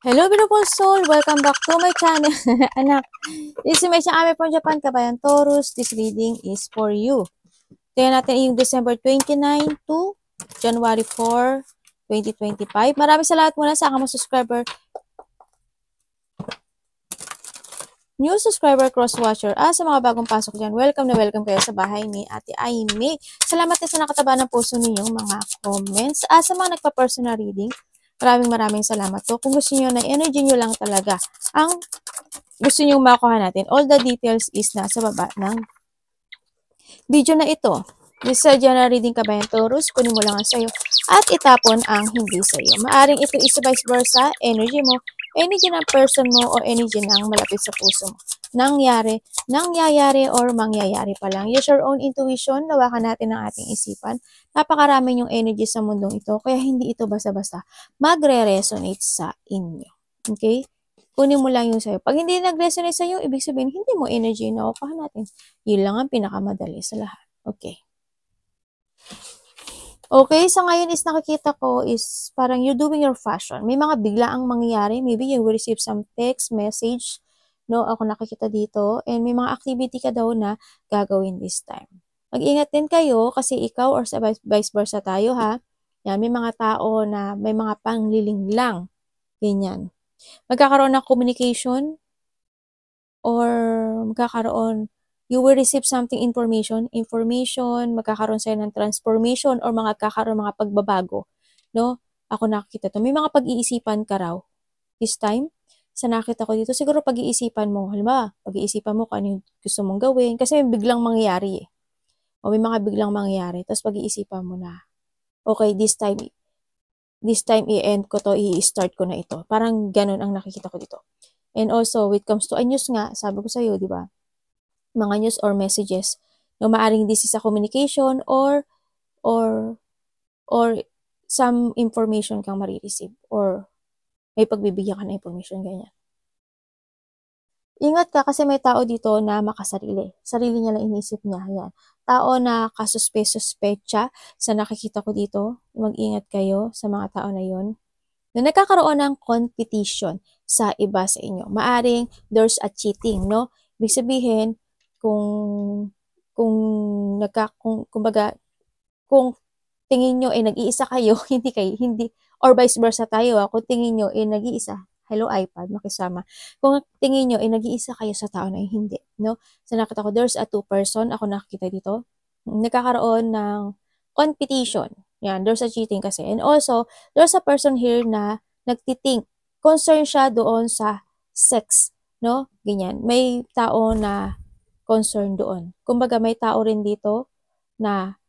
Hello, beautiful soul! Welcome back to my channel. Anak, this is Meisha Ame from Japan, Kabayan Taurus. This reading is for you. Tingnan natin yung December 29 to January 4, 2025. Maraming salamat muna sa aking mga subscriber, new subscriber, cross-watcher, sa mga bagong pasok dyan. Welcome na welcome kayo sa bahay ni Ate Aimee. Salamat din sa nakataba ng puso ninyong mga comments. Sa mga nagpa-personal reading, maraming salamat po. Kung gusto niyo na energy niyo lang talaga ang gusto niyo makuha natin, all the details is nasa baba ng video na ito. This sa general reading Kabayan Taurus, kunin mo lang ang sayo at itapon ang hindi sayo. Maaring ito is vice versa, energy mo, energy ng person mo, o energy ng malapit sa puso mo. Nangyayari or mangyayari pa lang. Use your own intuition, lawakan natin ang ating isipan. Napakarami yung energy sa mundong ito, kaya hindi ito basta-basta magre-resonate sa inyo. Okay? Kunin mo lang yung sayo. Pag hindi nag-resonate sa iyo, ibig sabihin, hindi mo energy na nakukuha natin. Yun lang ang pinakamadali sa lahat. Okay. Okay, sa ngayon is nakikita ko is parang you're doing your fashion. May mga biglaang mangyayari. Maybe you will receive some text, message. No, ako nakikita dito. And may mga activity ka daw na gagawin this time. Mag-ingat din kayo kasi ikaw or sa vice versa tayo ha. Yan, may mga tao na may mga pangliling lang. Ganyan. Magkakaroon ng communication or magkakaroon, you will receive something information, magkakaroon sa'yo ng transformation or magkakaroon mga pagbabago, no? Ako nakikita to. May mga pag-iisipan ka raw. This time, sa nakita ko dito, siguro pag-iisipan mo, halimbawa, pag-iisipan mo kung ano yung gusto mong gawin, kasi may biglang mangyayari eh. O may mga biglang mangyayari, tapos pag-iisipan mo na, okay, this time i-end ko to, i-start ko na ito. Parang ganun ang nakikita ko dito. And also, when it comes to news nga, sabi ko sa'yo, di ba? Mga news or messages, no, maaring this is a communication or some information kang marireceive or may pagbibigyan ka na information, ganyan. Ingat ka kasi may tao dito na makasarili. Sarili niya lang inisip niya. Yan. Tao na kasuspe-suspecha sa nakikita ko dito. Mag-ingat kayo sa mga tao na yon. Na nagkakaroon ng competition sa iba sa inyo. Maaring there's a cheating, no? Ibig sabihin, kumbaga, kung tingin nyo nag-iisa kayo, hindi, or vice versa tayo, kung tingin nyo nag-iisa, hello iPad, makisama. Kung tingin nyo nag-iisa kayo sa tao na hindi, no? So nakita ko, there's a two person, ako nakikita dito, nagkakaroon ng competition. Yan, there's a cheating kasi. And also, there's a person here na nagtitink, concern siya doon sa sex, no? Ganyan. May tao na concern doon. Kumbaga, may tao rin dito na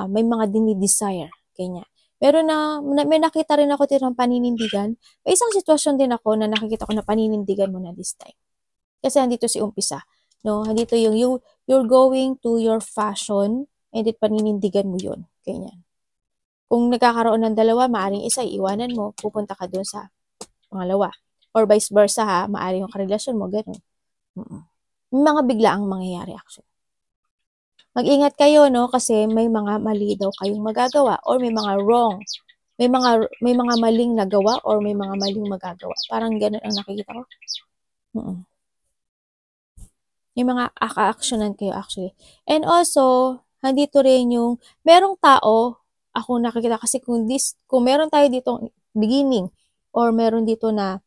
may mga dinidesire. Ganyan. Pero may nakita rin ako dito ng paninindigan. May isang sitwasyon din ako na nakikita ko na paninindigan mo na this time. Kasi andito si umpisa. No? Andito yung you're going to your fashion and it paninindigan mo yun. Ganyan. Kung nagkakaroon ng dalawa, maaring isa, iiwanan mo, pupunta ka dun sa pangalawa. Or vice versa ha, maaring yung karelasyon mo, ganun. May mga biglaang mangyayari actually. Mag-ingat kayo, no? Kasi may mga mali daw kayong magagawa or may mga wrong. May mga maling nagawa or may mga maling magagawa. Parang ganun ang nakikita ko. May mga aka-actionan kayo actually. And also, handito rin yung merong tao, ako nakikita kasi kung meron tayo dito beginning or meron dito na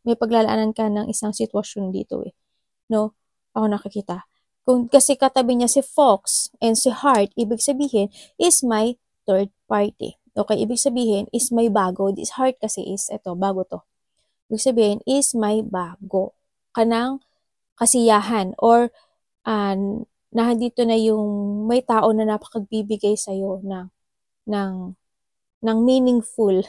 may paglalaanan ka ng isang sitwasyon dito eh. No? Ako nakikita. Kung kasi katabi niya si Fox and si Heart, ibig sabihin is my third party. Okay, ibig sabihin is may bago. This Heart kasi is, ito, bago to. Ibig sabihin is may bago. Kanang kasiyahan or nandito na yung may tao na napakagbibigay sa'yo ng meaningful,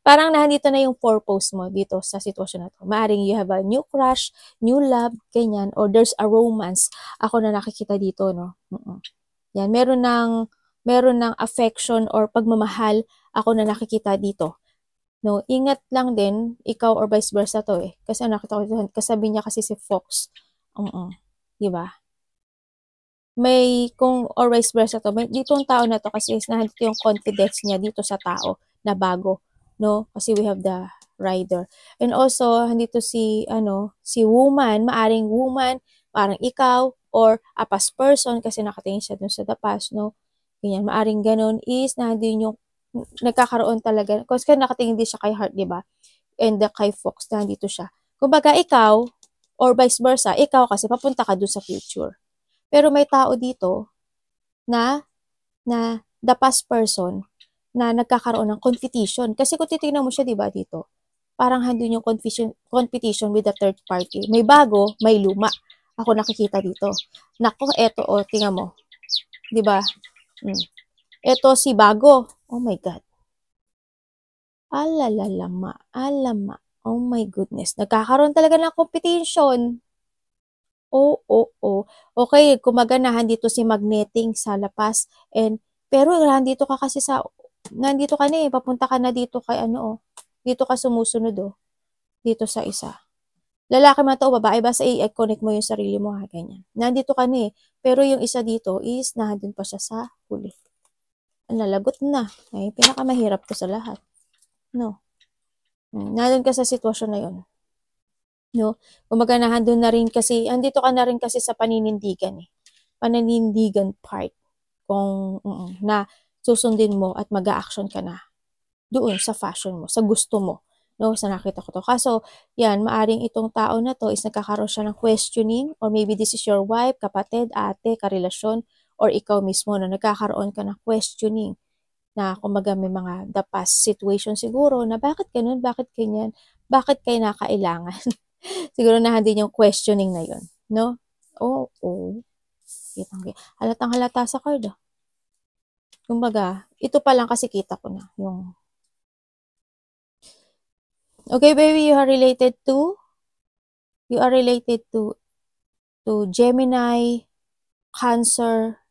parang nandito na yung purpose mo dito sa sitwasyon na to. Maaring you have a new crush, new love, ganyan, or there's a romance. Ako na nakikita dito, no? Yan, meron ng affection or pagmamahal, ako na nakikita dito. No, ingat lang din, ikaw or vice versa to eh. Kasi nakita ko dito, kasabi niya kasi si Fox. Diba? or vice versa to, dito yung tao na to kasi is nandito yung confidence niya dito sa tao na bago, no? Kasi we have the rider. And also, nandito si woman, maaring woman, parang ikaw, or a past person kasi nakatingin siya dun sa the past, no? Ganyan, maaring ganun is nandito yung nagkakaroon talaga, kasi nakatingin din siya kay Heart, di ba? And kay Fox, nandito siya. Kumbaga, ikaw, or vice versa, ikaw kasi papunta ka dun sa future. Pero may tao dito na the past person na nagkakaroon ng competition. Kasi kung titingnan mo siya, di ba, dito, parang handun yung competition with the third party. May bago, may luma. Ako nakikita dito. Nako, eto, tingnan mo. Di ba? Eto si bago. Oh my God. Alama. Oh my goodness. Nagkakaroon talaga ng competition. Oo. Okay, kumaganahan dito si magneting sa lapas. Pero nandito ka kasi nandito ka na papunta ka na dito kay dito ka sumusunod dito sa isa. Lalaki man to o babae, basta i-connect mo yung sarili mo ganyan. Nandito ka na pero yung isa dito is nandun pa siya sa huli. Nalagot na. Ay, pinakamahirap to sa lahat. No. Nandun ka sa sitwasyon na yun. No? Kumaga nandun na rin kasi, andito ka na rin kasi sa paninindigan Paninindigan part. Na susundin mo at mag-a-action ka na doon sa fashion mo, sa gusto mo. No, sa nakita ko to. Kaso, yan, maaring itong tao na to is nagkakaroon siya ng questioning or maybe this is your wife, kapatid, ate, karelasyon, or ikaw mismo na nagkakaroon ka ng questioning na kumbaga may mga the past situation siguro na bakit ganun, bakit ganyan, bakit kayo nakailangan. Siguro na din yung questioning na yun. No? Oo. Halatang halata sa card. Kumbaga, ito pa lang kasi kita ko na yung okay, baby, you are related to Gemini, Cancer.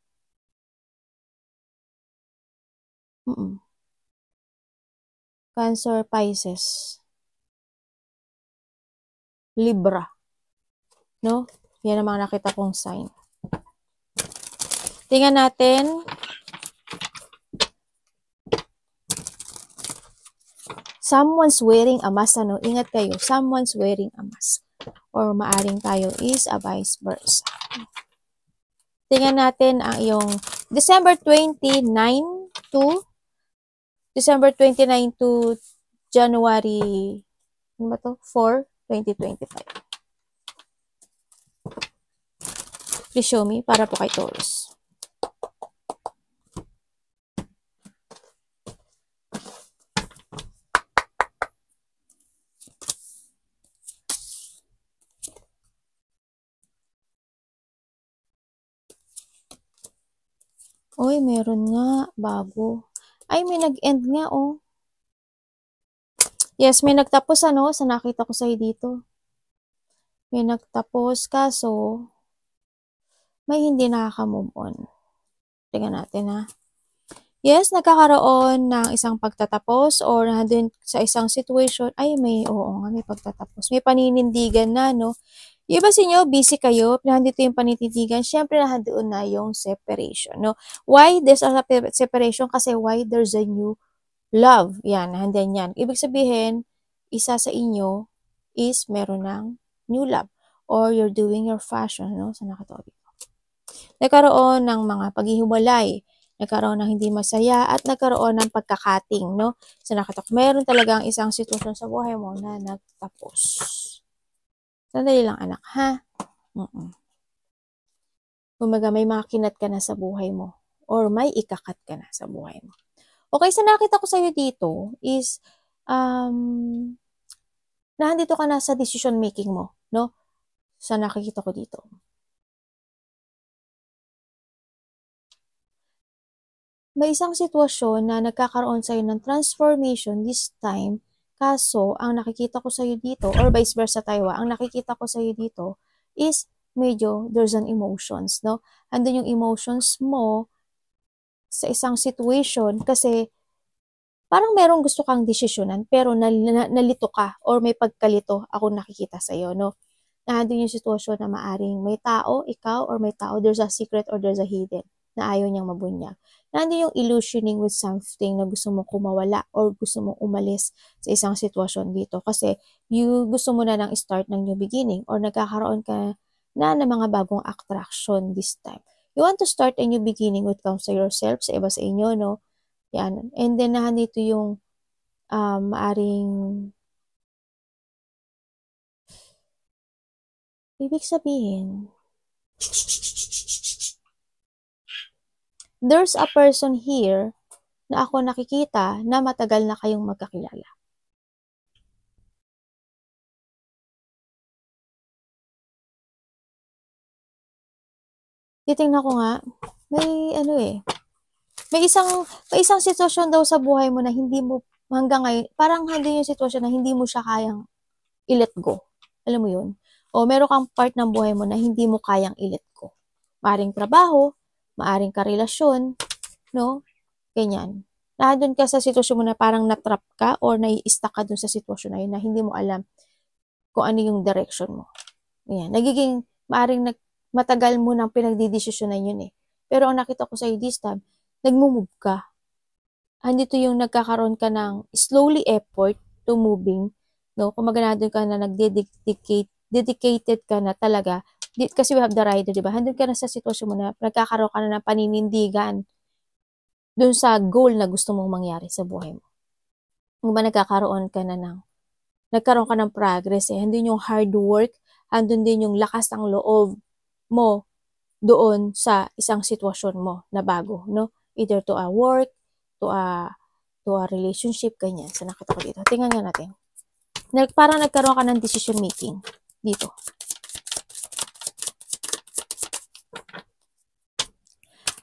Cancer, Pisces. Libra. No? Yan ang mga nakita kong sign. Tingnan natin. Someone's wearing a mask, Ingat kayo. Someone's wearing a mask. Or maaring tayo is a vice versa. Tingnan natin ang iyong December 29 to January 4, 2025. Please show me para po kay Taurus. Uy, meron nga, bago. Ay, may nag-end nga, Yes, may nagtapos, sa nakita ko sa'yo dito. May nagtapos, kaso, may hindi nakaka-move on. Tingnan natin, ha. Yes, nagkakaroon ng isang pagtatapos or nandun sa isang situation, ay, may pagtatapos. May paninindigan na, Yung iba sa inyo, busy kayo, nandito yung paninindigan, syempre nandoon na yung separation, Why there's a separation? Kasi why there's a new love. Yan, nandiyan yan. Ibig sabihin, isa sa inyo is meron ng new love or you're doing your fashion, sa nakatabi. Nagkaroon ng mga paghihiwalay, nagkaroon ng hindi masaya, at nagkaroon ng pagkakating, sa nakatok. Meron talagang isang sitwasyon sa buhay mo na nagtapos. Sandali lang, anak, ha? Kumaga may makinat ka na sa buhay mo or may ikakat ka na sa buhay mo. Okay, sa nakita ko sa'yo dito is, nandito ka na sa decision making mo, Sa nakikita ko dito. May isang sitwasyon na nagkakaroon sa'yo ng transformation this time. Kaso, ang nakikita ko sa'yo dito, or vice versa tayo, ang nakikita ko sa'yo dito is medyo there's an emotions, Andun yung emotions mo sa isang situation kasi parang merong gusto kang desisyonan pero nalito ka or may pagkalito ako nakikita sa'yo, nandun yung sitwasyon na maaring may tao, ikaw, or may tao, there's a secret or there's a hidden na ayaw niyang mabunyag. Nandun yung illusioning with something na gusto mong kumawala or gusto mong umalis sa isang sitwasyon dito. Kasi gusto mo na ng start ng new beginning or nagkakaroon ka na ng mga bagong attraction this time. You want to start a new beginning when it comes to yourself, sa iba sa inyo, no? Yan. And then, nandito yung maaring ibig sabihin, there's a person here na ako nakikita na matagal na kayong magkakilala. Titingnan ko nga, may may isang sitwasyon daw sa buhay mo na hindi mo hanggang ngayon, parang hanggang yung sitwasyon na hindi mo siya kayang i-let go. Alam mo yun? O meron kang part ng buhay mo na hindi mo kayang i-let go. Maaring trabaho, maaring karelasyon, no? Ganyan. Nandun ka sa sitwasyon mo na parang natrap ka or nai-stuck ka dun sa sitwasyon na yun na hindi mo alam kung ano yung direction mo. Ganyan. Maaring matagal mo nang pinagdidesisyonan yun eh. Pero ang nakita ko sa this time, nagmumove ka. Andito yung nagkakaroon ka ng slowly effort to moving, no? Kung maganadon ka na dedicated ka na talaga, kasi we have the rider, di ba? Handun ka na sa sitwasyon mo na nagkakaroon ka na ng paninindigan dun sa goal na gusto mong mangyari sa buhay mo. Kung ba nagkaroon ka ng progress eh. Handun yung hard work, handun din yung lakas ng loob mo doon sa isang sitwasyon mo na bago, no? Either to a work, to a relationship, ganyan. So, nakita ko dito. Tingnan nga natin. Parang nagkaroon ka ng decision making dito.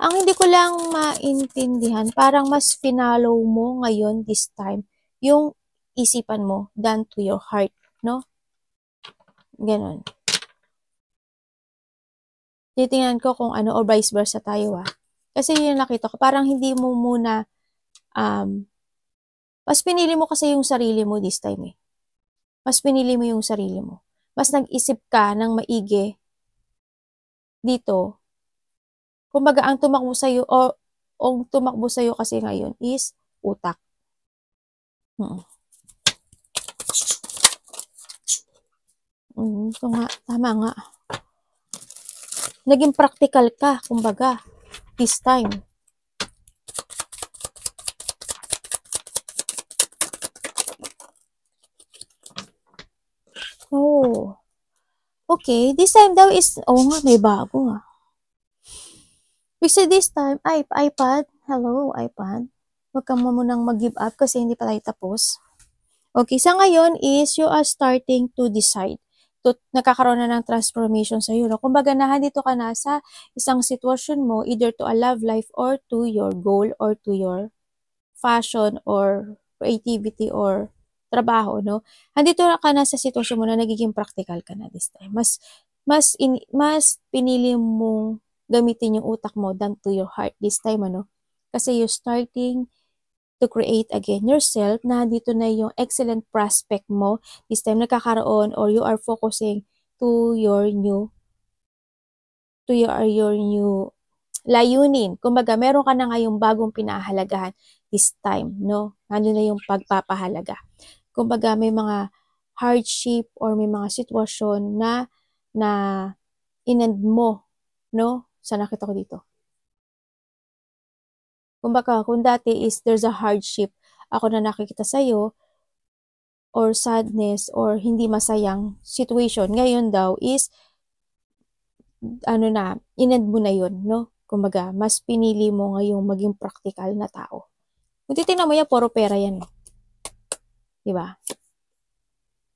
Ang hindi ko lang maintindihan, parang mas finalo mo ngayon this time yung isipan mo than to your heart, no? Ganon. Titingnan ko kung ano or vice versa tayo Kasi yun nakita ko, parang hindi mo muna, mas pinili mo kasi yung sarili mo this time eh. Mas pinili mo yung sarili mo. Mas nag-isip ka ng maigi dito. Kumbaga, ang tumakbo sa'yo, o tumakbo sa'yo kasi ngayon is utak. Ito nga, tama nga. Naging practical ka, kumbaga, this time. Oh. Okay, this time daw is, nga, may bago Kasi this time, iPad, hello, iPad. Huwag ka mo munang mag-give up kasi hindi pa tayo tapos. Okay, sa ngayon is you are starting to decide. Nakakaroon na ng transformation sa iyo. No? Kumbaga, nandito ka na sa isang sitwasyon mo, either to a love life or to your goal or to your fashion or creativity or trabaho, no? Andito ka na sa sitwasyon mo na nagiging practical ka na this time. Mas pinili mong gamitin yung utak mo than to your heart this time, ano? Kasi you're starting to create again yourself, na dito na yung excellent prospect mo this time nakakaroon, or you are focusing to your new layunin. Kumbaga, meron ka na ngayong bagong pinahahalagahan this time, no? Ano na yung pagpapahalaga. Kumbaga, may mga hardship or may mga sitwasyon na inend mo, no? Sa nakita ko dito. Kumbaga, kung dati is there's a hardship, ako na nakikita sa'yo, or sadness, or hindi masayang situation, ngayon daw is, inend mo na yun, no? Kumbaga, mas pinili mo ngayong maging practical na tao. Kung titignan mo yan, puro pera yan. Diba?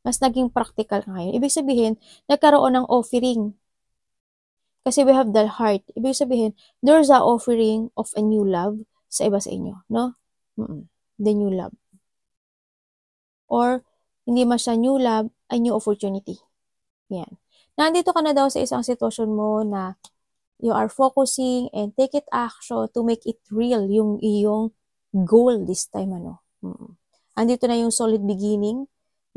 Mas naging practical ka ngayon. Ibig sabihin, nagkaroon ng offering. Kasi we have the heart. Ibig sabihin, there's a offering of a new love sa iba sa inyo, no? The new love. Or, hindi man siya new love, a new opportunity. Yan. Nandito ka na daw sa isang sitwasyon mo na you are focusing and take it action to make it real, yung iyong goal this time, ano. Andito na yung solid beginning,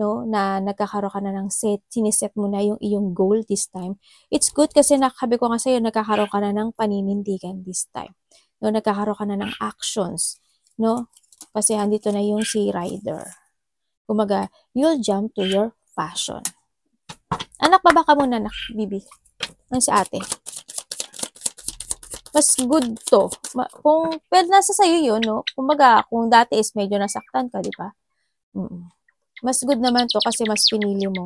no, na nagkakaroon ka na ng siniset mo na yung iyong goal this time. It's good kasi nakabi ko nga sa'yo, nagkakaroon ka na ng paninindigan this time. No, nagkakaroon ka na ng actions, no? Kasi andito na yung si Rider. Kumaga, you'll jump to your passion. Anak, baba ka muna, anak, bibi. Ang si ate. Mas good to. Kung, pero nasa sa'yo yun, no? Kumbaga, kung dati is medyo nasaktan ka, di ba? Mas good naman to kasi mas pinili mo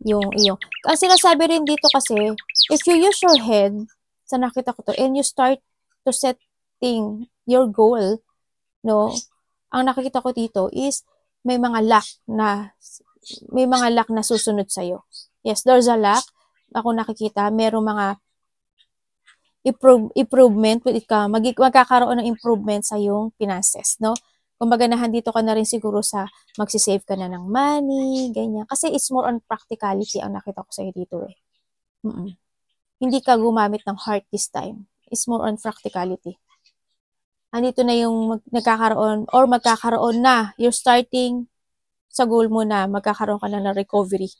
yung iyong. Ang sinasabi rin dito kasi, if you use your head, sa nakita ko to, and you start to setting your goal, no? Ang nakikita ko dito is may mga luck na susunod sa'yo. Yes, there's a luck. Ako nakikita, merong mga improvement, magkakaroon ng improvement sa yung finances, no? Kumbaga nahandito ka na rin siguro sa magsisave ka na ng money, ganyan. Kasi it's more on practicality ang nakita ko sa'yo dito eh. Hindi ka gumamit ng heart this time. It's more on practicality. Andito na yung magkakaroon na, you're starting sa goal mo na magkakaroon ka na ng recovery.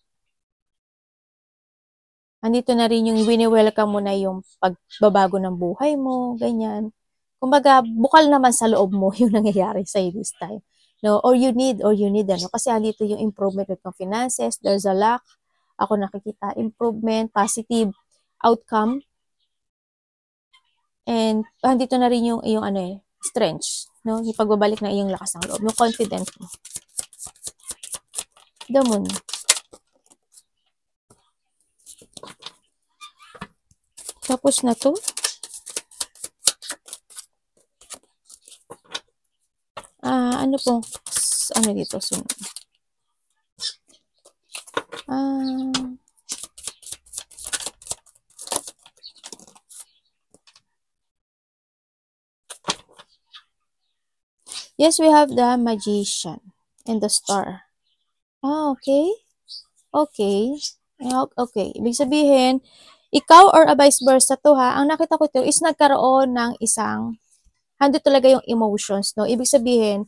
Andito na rin yung wini-welcome mo na yung pagbabago ng buhay mo, ganyan. Kumbaga, bukal naman sa loob mo yung nangyayari sa'yo this time. No? Or you need, ano. Kasi andito yung improvement with finances, there's a lack. Ako nakikita, improvement, positive outcome. And, andito na rin yung strength. No? Yung pagbabalik na iyong lakas ng loob. Yung confidence mo. The moon. Tapos na to. Ano pong, dito, sunod. Yes, we have the magician and the star. Okay. Okay. Okay. Ibig sabihin, ikaw or a vice versa to ha, ang nakita ko to is nagkaroon ng isang, hando talaga yung emotions, no? Ibig sabihin,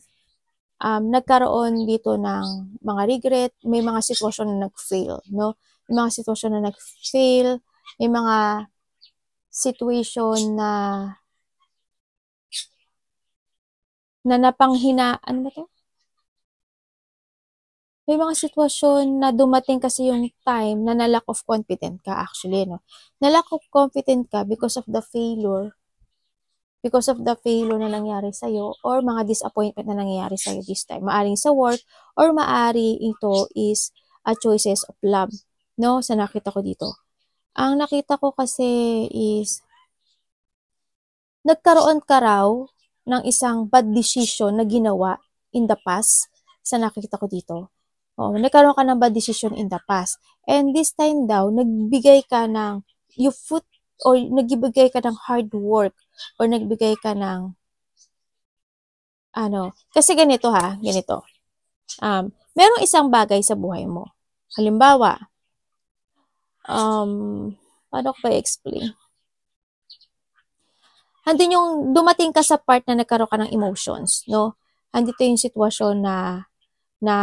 nagkaroon dito ng mga regret, may mga sitwasyon na nag-fail, no? May mga sitwasyon na nag-fail, may mga situation na ano ba to? May mga sitwasyon na dumating kasi yung time na lack of confidence ka actually, no? Na lack of confidence ka because of the failure na nangyari sa'yo or mga disappointment na nangyayari sa'yo this time. Maaring sa work or maari ito is a choices of love, no? Sa nakita ko dito. Ang nakita ko kasi is nagkaroon ka raw ng isang bad decision na ginawa in the past sa nakita ko dito. Nagkaroon ka ng bad decision in the past. And this time daw, nagbigay ka ng nagbigay ka ng hard work or nagbigay ka ng kasi ganito. Merong isang bagay sa buhay mo. Halimbawa, paano ko ba i-explain? Andun yung dumating ka sa part na nagkaroon ka ng emotions, no? Andito yung sitwasyon na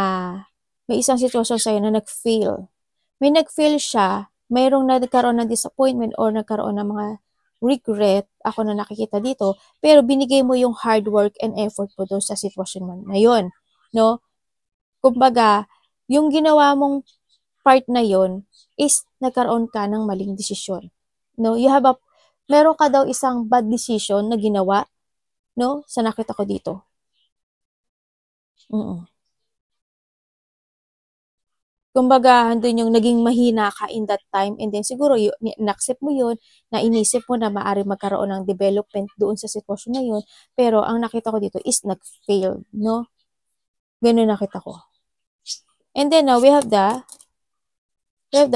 may isang sitwasyon sa'yo na nag-fail. May nag-fail siya, mayroong nagkaroon ng disappointment or nagkaroon ng mga regret, ako na nakikita dito, pero binigay mo yung hard work and effort mo doon sa sitwasyon mo na yun, no? Kumbaga, yung ginawa mong part na yun is nagkaroon ka ng maling desisyon, no? Meron ka daw isang bad decision na ginawa, no? Sa nakita ko dito. Kumbaga, andun yung naging mahina ka in that time and then siguro na-accept mo yun, na inisip mo na maaari magkaroon ng development doon sa sitwasyon na yun, pero ang nakita ko dito is nag-fail, no? Ganun nakita ko. And then now, we have the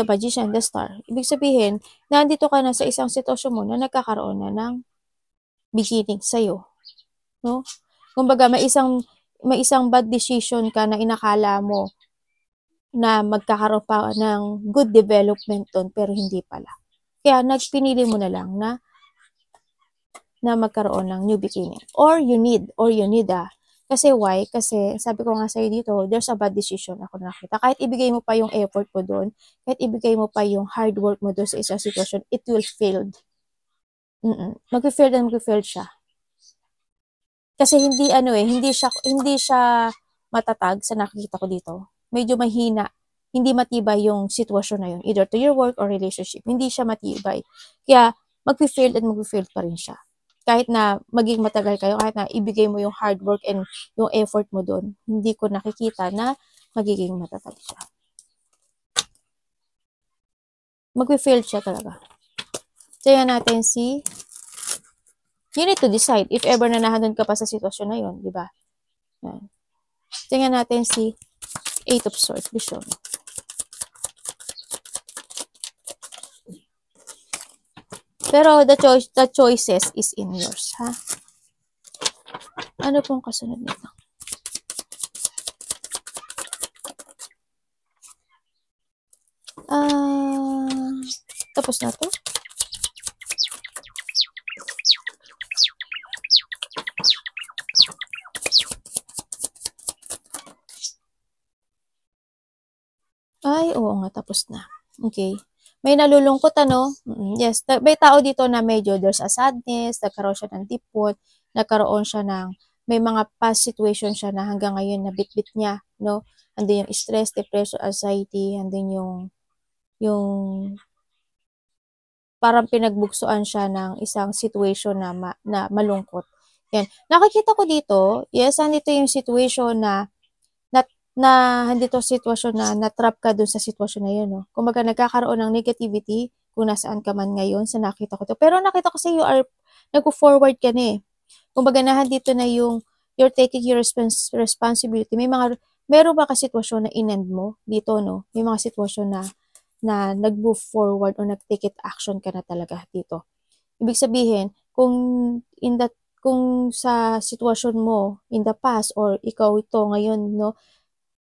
magician, the star. Ibig sabihin, nandito ka na sa isang sitwasyon mo na nagkakaroon na ng beginning sa'yo, no? Kumbaga, may isang bad decision ka na inakala mo na magkakaroon pa ng good development doon, pero hindi pala. Kaya pinili mo na lang na magkaroon ng new beginning. Or you need Kasi why? Kasi sabi ko nga sa'yo dito, there's a bad decision ako nakita. Kahit ibigay mo pa yung effort mo doon, kahit ibigay mo pa yung hard work mo doon sa isang sitwasyon, it will fail. Mag-fail and mag-fail siya. Kasi hindi siya matatag sa nakikita ko dito. Medyo mahina. Hindi matibay yung sitwasyon na yun, either to your work or relationship. Hindi siya matibay. Kaya, mag-fail and mag-fail pa rin siya. Kahit na maging matagal kayo, kahit na ibigay mo yung hard work and yung effort mo doon, hindi ko nakikita na magiging matatag siya. Mag-fail siya talaga. Tingnan natin si you need to decide if ever na nandun ka pa sa sitwasyon na yun, di ba? Yan. Tingnan natin si Eight of Swords, vision. Pero the choices is in yours, ha? Ano pong kasunod nito? Tapos na to? Ay, oo nga, tapos na. Okay. May nalulungkot, ano? Yes, may tao dito na medyo there's a sadness, nagkaroon siya ng dipot, nagkaroon siya ng, may mga past situation siya na hanggang ngayon na bit-bit niya, no? Andun yung stress, depression, anxiety, andun yung parang pinagbuksuan siya ng isang situation na malungkot. Yan. Nakikita ko dito, yes, andito yung situation andito sitwasyon na na-trap ka dun sa sitwasyon na yun, no? Kumbaga, nagkakaroon ng negativity kung nasaan ka man ngayon sa nakita ko to. Pero nakita ko sa you are, nag-forward ka na eh. Kumbaga, nandito na yung, you're taking your responsibility. Meron ba ka sitwasyon na inend mo dito, no? May mga sitwasyon na nag-move forward o nag-take it action ka na talaga dito. Ibig sabihin, kung sa sitwasyon mo in the past or ikaw ito ngayon, no,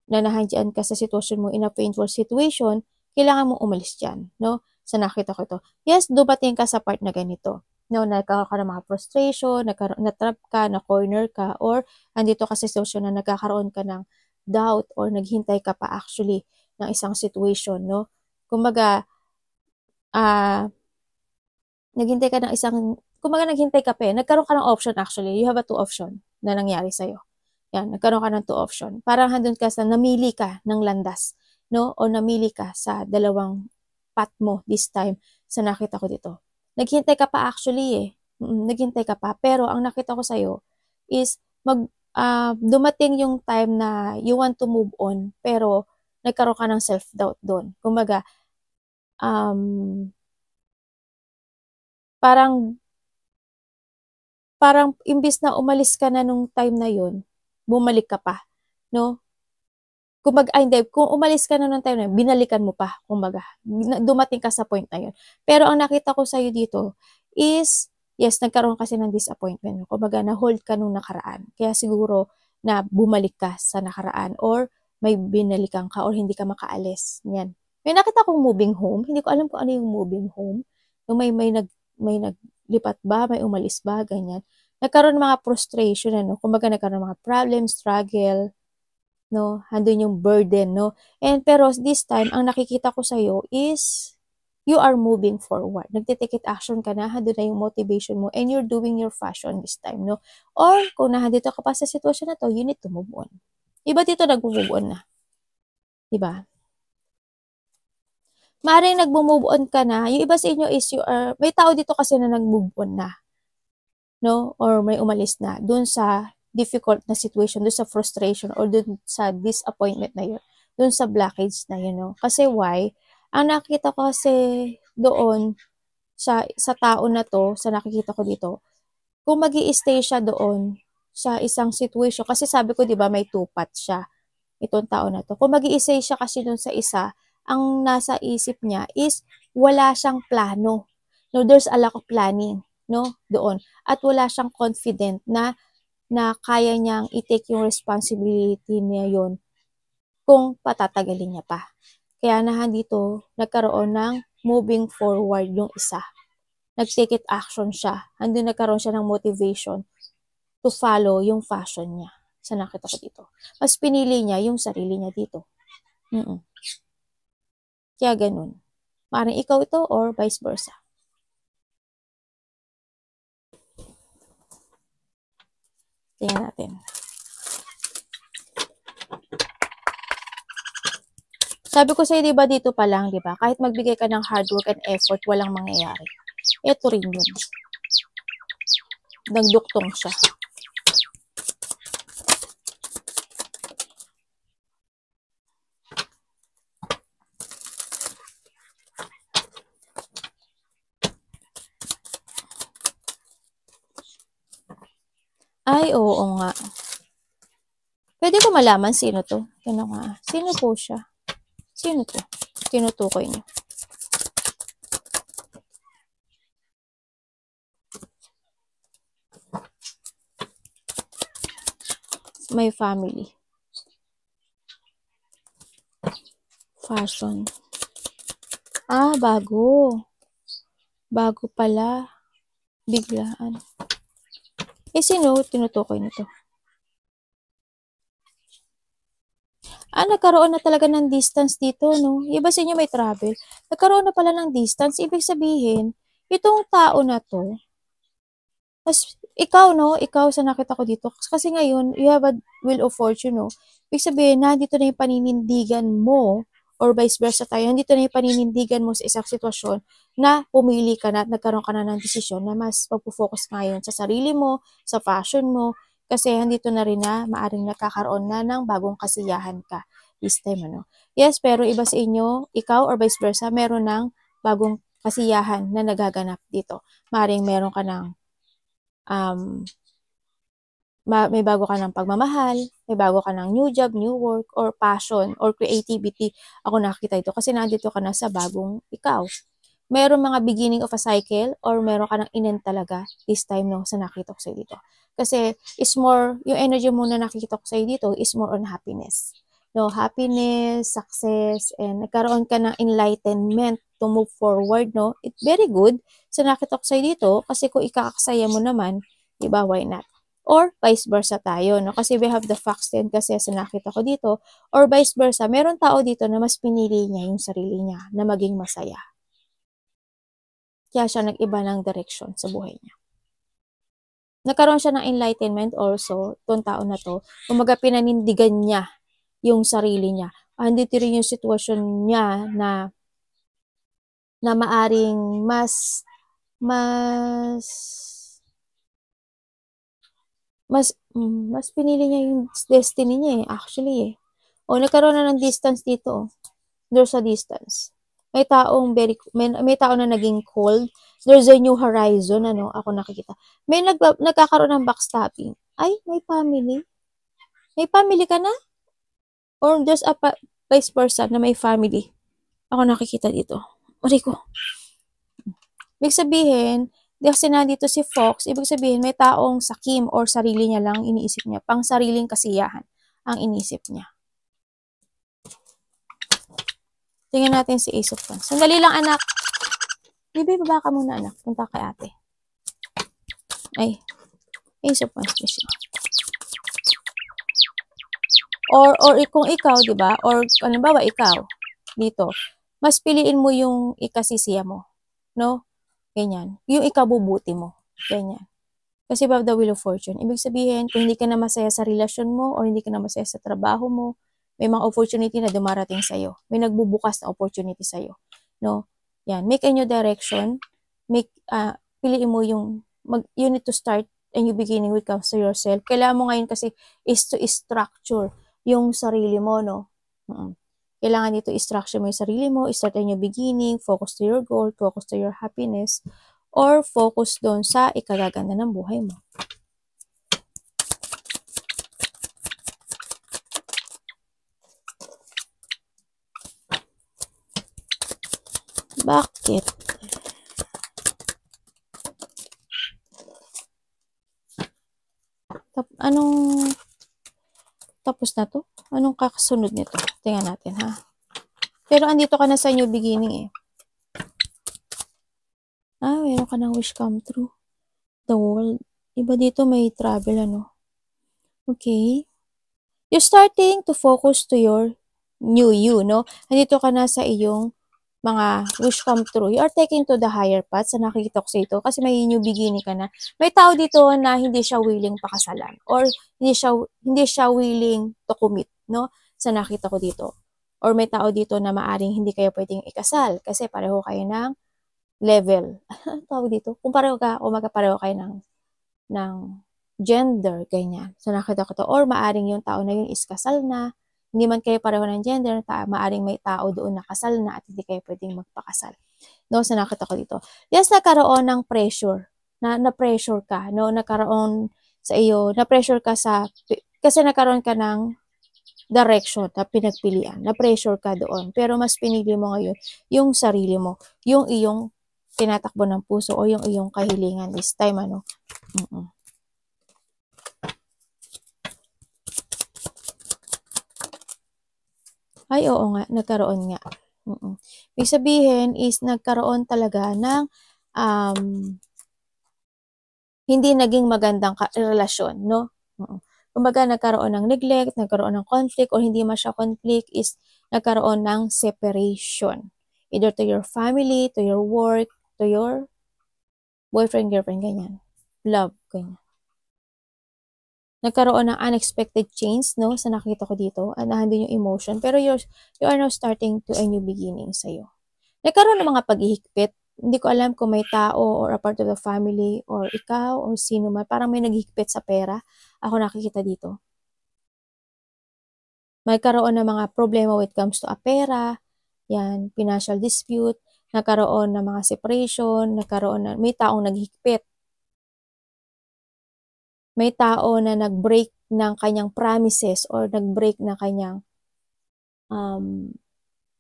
na nahandyan ka sa sitwasyon mo in a painful situation, kailangan mo umalis dyan, no? Sa nakita ko to. Yes, dumating ka sa part na ganito. No, nagkakaroon ka ng mga frustration, na-trap ka, na-corner ka, or andito ka sa sitwasyon na nagkakaroon ka ng doubt or naghintay ka pa actually ng isang situation, no? Kumbaga, naghintay ka ng naghintay ka pa eh. Nagkaroon ka ng option actually. You have a two option na nangyari sa'yo. Yan, nagkaroon ka ng two option. Parang handun ka sa namili ka ng landas, no? O namili ka sa dalawang path mo this time sa nakita ko dito. Naghintay ka pa actually eh. Naghintay ka pa. Pero ang nakita ko sa'yo is dumating yung time na you want to move on pero nagkaroon ka ng self-doubt doon. Kumbaga, parang imbis na umalis ka na nung time na yon, bumalik ka pa, no? Kung umalis ka na nung time na yun, binalikan mo pa, kumbaga. Dumating ka sa point na yun. Pero ang nakita ko sa'yo dito is, yes, nagkaroon kasi ng disappointment. Kumbaga, na-hold ka nung nakaraan. Kaya siguro na bumalik ka sa nakaraan or may binalikan ka or hindi ka makaalis. Yan. May nakita kong moving home. Hindi ko alam kung ano yung moving home. Yung may naglipat ba, may umalis ba, ganyan. Nagkaroon ng mga frustration, ano? Kumbaga, nagkaroon ng mga problems, struggle, no? Handun yung burden, no? Pero this time, ang nakikita ko sa'yo is, you are moving forward. Nagtitake action ka na, handun na yung motivation mo, and you're doing your fashion this time, no? Or, kung nandito ka pa sa sitwasyon na to, you need to move on. Iba dito nag-move on na. Diba? Maring nag-move on ka na, yung iba sa inyo is may tao dito kasi na nag-move on na, no? Or may umalis na, dun sa difficult na situation, dun sa frustration, or dun sa disappointment na yun, dun sa blockage na yun, no? Kasi why? Ang nakita ko kasi doon, sa tao na to, sa nakikita ko dito, kung magi-stay siya doon, sa isang situation, kasi sabi ko, di ba, may two paths siya, itong tao na to. Kung magi-stay siya kasi doon sa isa, ang nasa isip niya is, wala siyang plano. No, there's a lack of planning, no, doon. At wala siyang confident na kaya niyang i-take yung responsibility niya yon kung patatagalin niya pa. Kaya dito, nagkaroon ng moving forward yung isa. Nag-take it action siya. Nagkaroon siya ng motivation to follow yung fashion niya. sa nakita ko dito. Mas pinili niya yung sarili niya dito. Kaya ganun. Maaaring ikaw ito or vice versa. Tingnan natin. Sabi ko sa'yo, diba dito pa lang, diba? Kahit magbigay ka ng hard work and effort, walang mangyayari. Ito rin yun. Nagduktong siya. Ay, oo nga. Pwede ko malaman sino to? Ano nga? Sino po siya? Sino to? Tinutukoy niyo. May family. Fashion. Ah, bago. Bago pala. Biglaan. Sino tinutukoy nito? Nagkaroon na talaga ng distance dito, no? Iba sa inyo may travel. Nagkaroon na pala ng distance. Ibig sabihin, itong tao na to, mas, ikaw, no? Ikaw sa nakita ko dito. Kasi ngayon, you have a wheel of fortune, no? Ibig sabihin, nandito na yung paninindigan mo, or vice versa tayo, nandito na yung paninindigan mo sa isang sitwasyon na pumili ka na at nagkaroon ka na ng desisyon na mas pagpo-focus ngayon sa sarili mo, sa fashion mo, kasi handito na rin na maaring nakakaroon na ng bagong kasiyahan ka this time, ano. Yes, pero iba sa inyo, ikaw or vice versa, meron ng bagong kasiyahan na nagaganap dito. Maaring meron ka ng may bago ka ng pagmamahal, may bago ka ng new job, new work, or passion, or creativity. Ako nakikita ito kasi nandito ka na sa bagong ikaw. Meron mga beginning of a cycle or meron ka ng inen talaga this time, no, sa nakita ko sa'yo dito. Kasi is more, yung energy mo na nakikita ko sa'yo dito is more on happiness. No, happiness, success, and nagkaroon ka ng enlightenment to move forward, no. It's very good sa nakita ko sa'yo dito kasi kung ikakasaya mo naman, diba, why not? Or vice versa tayo, no? Kasi we have the facts din kasi sa nakita ko dito, or vice versa, meron tao dito na mas pinili niya yung sarili niya na maging masaya. Kaya siya nag-iba ng direction sa buhay niya. Nagkaroon siya ng enlightenment also, itong tao na to. Kumaga pinanindigan niya yung sarili niya. Andito rin yung sitwasyon niya na maaring mas pinili niya yung destiny niya actually O, nagkaroon na ng distance dito. There's a distance. May taong may tao na naging cold. There's a new horizon, ano, ako nakikita. May nagkakaroon ng backstabbing. Ay, may family. May family ka na? Or there's a vice versa na may family. Ako nakikita dito. Mariko. Ibig sabihin, kasi nandito si Fox, ibig sabihin may taong sakim or sarili niya lang iniisip niya. Pang sariling kasiyahan ang iniisip niya. Tingnan natin si Ace of Wands. Sandali lang, anak. Bibi, baba ka muna, anak. Punta kay ate. Ay, Ace of Wands na siya. Or kung ikaw, di ba? Or, ano ba ikaw? Dito. Mas piliin mo yung ikasisiya mo. No? Ganyan. Yung ikabubuti mo. Ganyan. Kasi about the wheel of fortune. Ibig sabihin, kung hindi ka na masaya sa relasyon mo or hindi ka na masaya sa trabaho mo, may mga opportunity na dumarating sa'yo. May nagbubukas na opportunity sa'yo. No? Yan. Make a new direction. Piliin mo yung, you need to start a new beginning with comes to yourself. Kailangan mo ngayon kasi is to structure yung sarili mo, no? Kailangan dito i-structure mo yung sarili mo, start a new beginning, focus to your goal, focus to your happiness, or focus doon sa ikagaganda ng buhay mo. Bakit? Anong tapos na to? Anong kakasunod nito? Tingnan natin, ha? Pero andito ka na sa new beginning, meron ka ng wish come true. The world. Iba dito may travel, ano? Okay. You're starting to focus to your new you, no? Nandito ka na sa iyong mga wish come true. You are taking to the higher path sa nakikita ko sa ito kasi may new beginning ka na. May tao dito na hindi siya willing pakasalan or hindi siya willing to commit, no? Sa nakita ko dito. Or may tao dito na maaring hindi kayo pwedeng ikasal kasi pareho kayo ng level. Tawag dito? Kung pareho ka o magkapareho kayo ng gender, ganyan. So, nakita ko to. Or maaring yung tao na yun is kasal na, hindi man kayo pareho ng gender, maaring may tao doon na kasal na at hindi kayo pwedeng magpakasal. No, so nakita ko dito. Yes, nagkaroon ng pressure. Na-pressure ka, no? Nagkaroon sa iyo, na-pressure ka kasi nagkaroon ka ng direction na pinagpilian. Na-pressure ka doon. Pero mas pinili mo ngayon yung sarili mo, yung iyong tinatakbo ng puso o yung iyong kahilingan this time, ano? Ay, oo nga, nagkaroon nga. Ibig sabihin is nagkaroon talaga ng hindi naging magandang relasyon, no? Kumbaga, nagkaroon ng neglect, nagkaroon ng conflict, or hindi man siya conflict, is nagkaroon ng separation. Either to your family, to your work, to your boyfriend, girlfriend, ganyan. Love, ganyan. Nagkaroon ng unexpected change, no? Sa nakita ko dito, nahandun yung emotion, pero you are now starting to a new beginning sa'yo. Nagkaroon ng mga paghihigpit. Hindi ko alam kung may tao or a part of the family or ikaw or sino man. Parang may naghihigpit sa pera. Ako nakikita dito. May karoon ng mga problema when it comes to a pera. Yan, financial dispute. Nagkaroon ng mga separation. May taong naghihigpit. May tao na nag-break ng kanyang promises or nag-break ng kanyang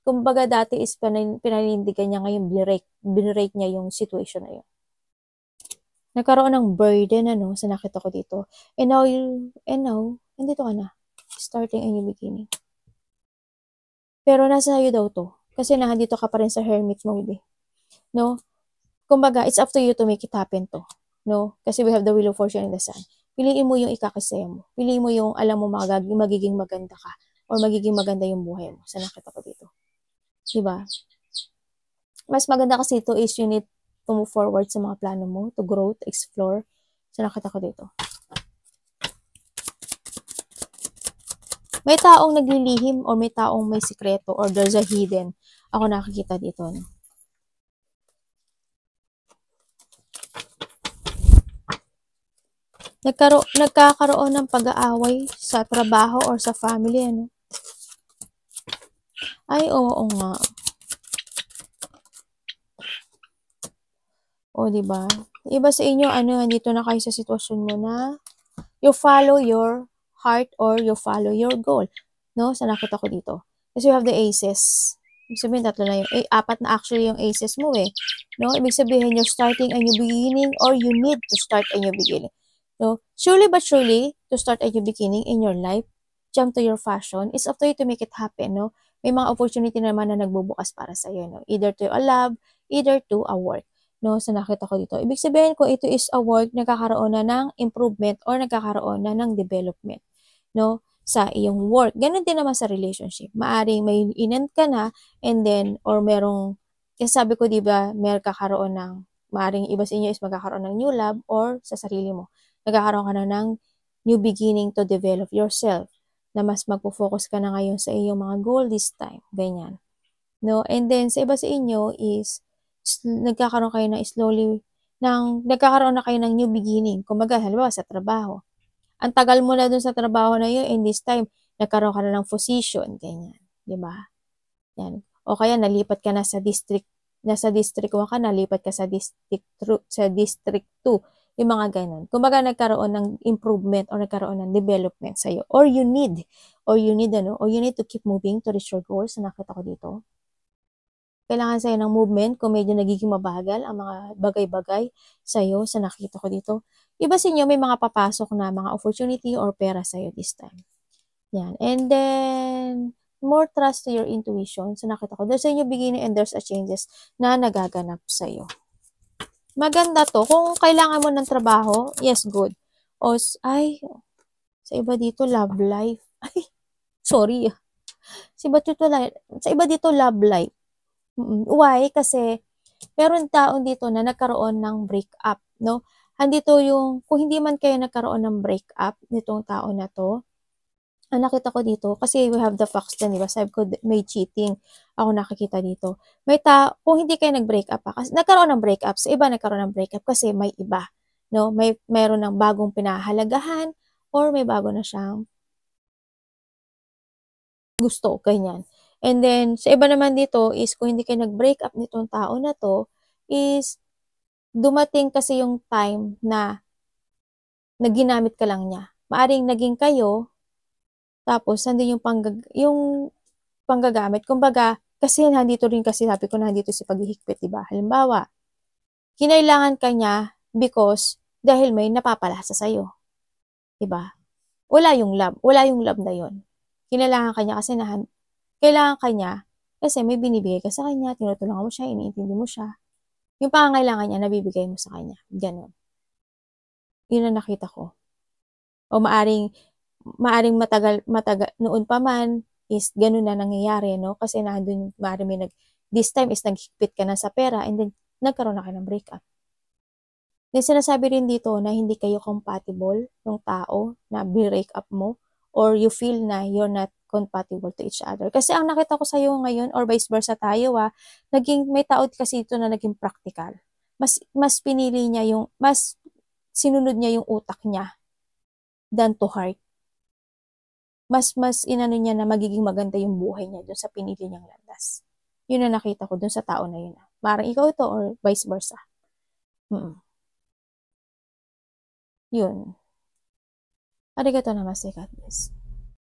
kumbaga dati is pinanindigan niya, ngayon binrake niya yung situation na yun. Nagkaroon ng burden, ano, sa nakita ko dito. And now, nandito ka na. Starting a new beginning. Pero nasa sa'yo daw to. Kasi nandito ka pa rin sa hermit mode, eh. No? Kumbaga, it's up to you to make it happen to. No? Kasi we have the wheel of fortune in the sun. Piliin mo yung ikakasaya mo. Piliin mo yung alam mo magiging maganda ka or magiging maganda yung buhay mo. Sa nakita ko dito. Diba? Mas maganda kasi ito is you need to move forward sa mga plano mo, to grow, to explore. So, nakita ko dito. May taong naglilihim or may taong may sikreto or there's a hidden. Ako nakikita dito. No? Nagkakaroon ng pag-aaway sa trabaho or sa family. Ano? Ay, oo nga. O, diba? Iba sa inyo, nandito na kayo sa sitwasyon mo na you follow your heart or you follow your goal. No? Sa nakita ko dito. Kasi you have the aces. Ibig sabihin, tatlo na apat na actually yung aces mo, eh. No? Ibig sabihin, you're starting a new beginning or you need to start a new beginning. No? Surely but surely, to start a new beginning in your life, jump to your fashion, it's up to you to make it happen, no? May mga opportunity naman na nagbubukas para sa'yo, no? Either to a love, either to a work. No, sa nakita ko dito. Ibig sabihin kung ito is a work, nagkakaroon na ng improvement or nagkakaroon na ng development, no, sa iyong work. Ganun din naman sa relationship. Maaring may inend ka na and then, or merong, kasi sabi ko, diba, maaring iba sa inyo is magkakaroon ng new love or sa sarili mo. Nagkakaroon ka na ng new beginning to develop yourself na mas magpo-focus ka na ngayon sa iyong mga goal this time. Ganyan. No, and then sa iba sa inyo is nagkakaroon na kayo ng new beginning. Kumbaga, halimbawa sa trabaho. Ang tagal mo na dun sa trabaho na yun, and this time, nagkaroon ka na ng position, ganyan. Diba? Yan. O kaya, nalipat ka na sa district, nasa district 1 ka, nalipat ka sa district 2. Yung mga ganun. Kumbaga, nagkaroon ng improvement or nagkaroon ng development sa'yo. Or you need to keep moving to reach your goals. Nakita ko dito. Kailangan sa'yo ng movement kung medyo nagiging mabagal ang mga bagay-bagay sa'yo sa nakita ko dito. Iba sa inyo, may mga papasok na mga opportunity or pera sa'yo this time. Yan. And then, more trust to your intuition. So, nakita ko, there's a new beginning and there's a changes na nagaganap sa'yo. Maganda to. Kung kailangan mo ng trabaho, yes, good. O, sa iba dito, love life. Ay, sorry, sa iba dito love life. Why? Kasi meron taon dito na nagkaroon ng breakup, 'no? Andito yung kung hindi man kayo nagkaroon ng breakup nitong tao na 'to, ang nakita ko dito kasi we have the facts din, 'di ba? Sabi ko may cheating ako nakikita dito. Kung hindi kayo nag-breakup pa kasi nagkaroon ng breakup, sa iba nagkaroon ng breakup kasi may iba, 'no? Meron ng bagong pinahahalagahan or may bago na siyang gusto, ganyan. And then, sa iba naman dito is kung hindi kayo nag-break up nitong tao na 'to, is dumating kasi yung time na ginamit ka lang niya. Maaaring naging kayo, tapos nandun yung panggagamit. Kumbaga, kasi nandito rin kasi sabi ko nandito si paghihigpit, 'di ba? Halimbawa, kinailangan ka niya because dahil may napapalasa sa'yo, 'di ba? Wala yung love na yun. Kinailangan ka niya kasi kailangan ka niya kasi may binibigay ka sa kanya, tinutulungan mo siya, iniintindi mo siya. Yung pangangailangan niya nabibigay mo sa kanya, gano'n. Yun ang nakita ko. O maaring matagal noon pa man is gano'n na nangyayari 'no, kasi nandun maaaring this time is naghigpit ka na sa pera and then nagkaroon na kayo ng breakup. Then sinasabi rin dito na hindi kayo compatible nung tao na break up mo or you feel na you're not compatible to each other. Kasi ang nakita ko sa'yo ngayon or vice versa tayo, may tao kasi dito na naging practical. Mas pinili niya mas sinunod niya yung utak niya than to heart. Mas inano niya na magiging maganda yung buhay niya dun sa pinili niyang landas. Yun ang nakita ko dun sa tao na yun. Maaaring ikaw ito or vice versa. Yun. Arigatou namaste, God bless.